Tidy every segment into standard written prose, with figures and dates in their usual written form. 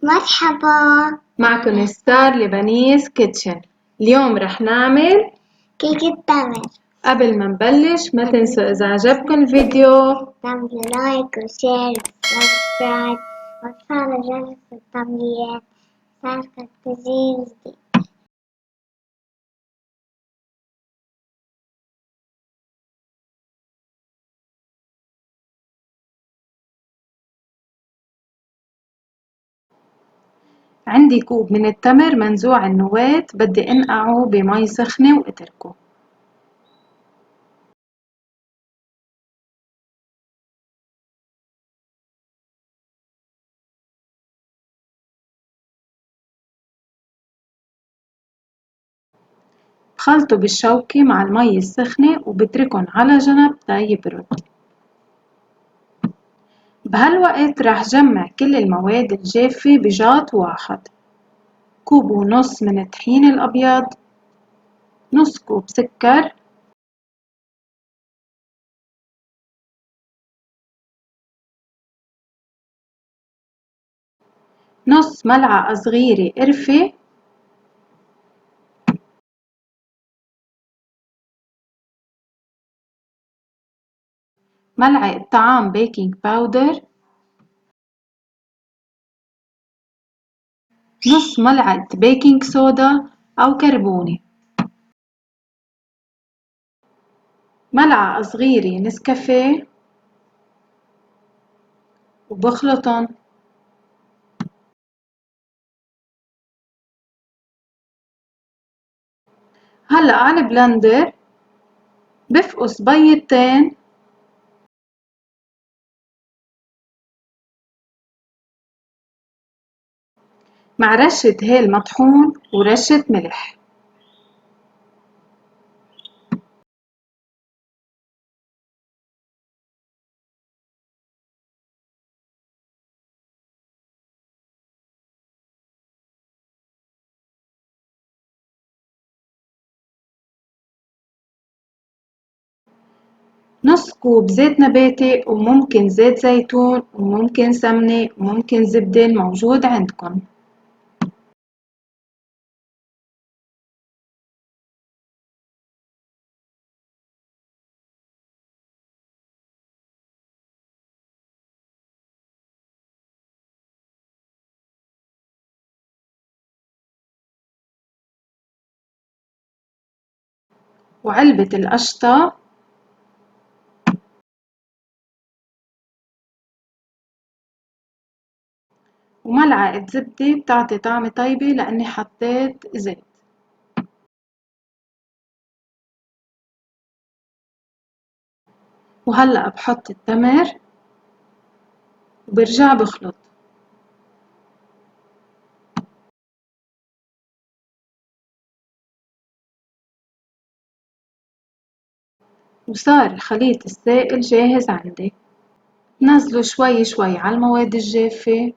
مرحبا، معكم ستار لبنيز كيتشن. اليوم رح نعمل كيكة تمر. قبل ما نبلش ما تنسوا إذا عجبكم الفيديو تعملوا لايك وشير وسبسكرايب وتفعلوا جرس التنبيهات عشان تجيب جديد. عندي كوب من التمر منزوع النواة، بدي انقعه بمي سخنة واتركه. بخلطه بالشوكة مع المي السخنة وبتركن على جنب تا يبرد. بهالوقت رح جمع كل المواد الجافة بجاط واحد. كوب ونص من الطحين الأبيض، نص كوب سكر، نص ملعقة صغيرة قرفة، ملعقة طعام بيكنج باودر، نص ملعقة بيكنج صودا أو كربونة، ملعقة صغيرة نسكافيه، وبخلطن. هلأ على البلندر بفقس بيضتين مع رشة هيل مطحون ورشة ملح. نص كوب زيت نباتي، وممكن زيت زيتون، وممكن سمنة، وممكن زبدة الموجود عندكن. وعلبة القشطة، وملعقة زبدة بتعطي طعمة طيبة لأني حطيت زيت. وهلأ بحط التمر وبرجع بخلط. وصار الخليط السائل جاهز عندي. نزله شوي شوي على المواد الجافة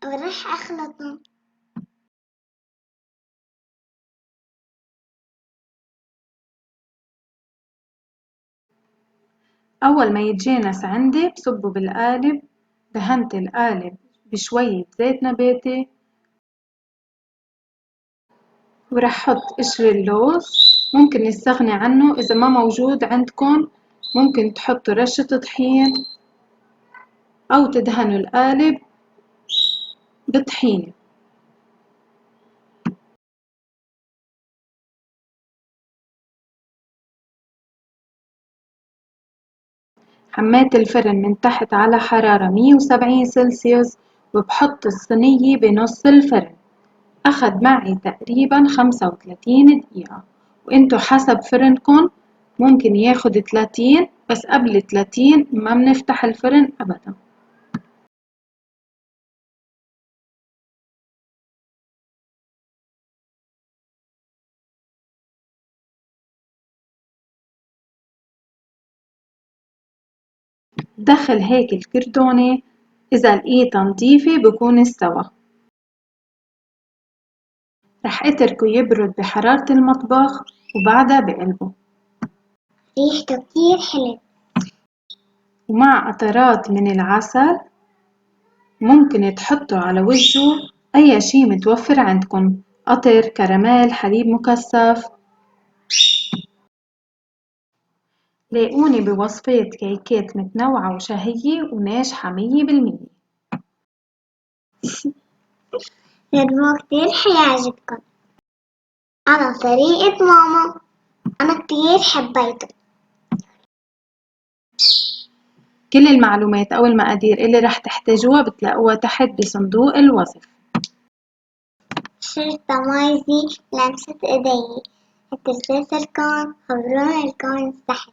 ورح أخلطهم. أول ما يتجانس عندي بصبه بالقالب. دهنت القالب بشوية زيت نباتي، ورح حط قشر اللوز. ممكن نستغني عنه إذا ما موجود عندكن. ممكن تحطوا رشة طحين أو تدهنوا القالب بطحينة. حميت الفرن من تحت على حرارة 170 سلسيوس، وبحط الصينية بنص الفرن. أخد معي تقريبا 35 دقيقة، وإنتو حسب فرنكن ممكن ياخد 30، بس قبل 30 ما بنفتح الفرن أبدا. دخل هيك الكرتونة، إذا لقيتها نضيفة بكون استوى. رح اتركه يبرد بحرارة المطبخ وبعدها بقلبه، ريحته كتير حلو. ومع قطرات من العسل ممكن تحطوا على وجهه أي شي متوفر عندكن، قطر، كراميل، حليب مكثف. لاقوني بوصفات كيكات متنوعة وشهية وناجحة 100%. جربوه كتير حيعجبكن على طريقة ماما، أنا كتير حبيته. كل المعلومات أو المقادير اللي رح تحتاجوها بتلاقوها تحت بصندوق الوصف. شرطة مايزي لمسة إيدي، التلاتة الكون خبروني الكون تحت.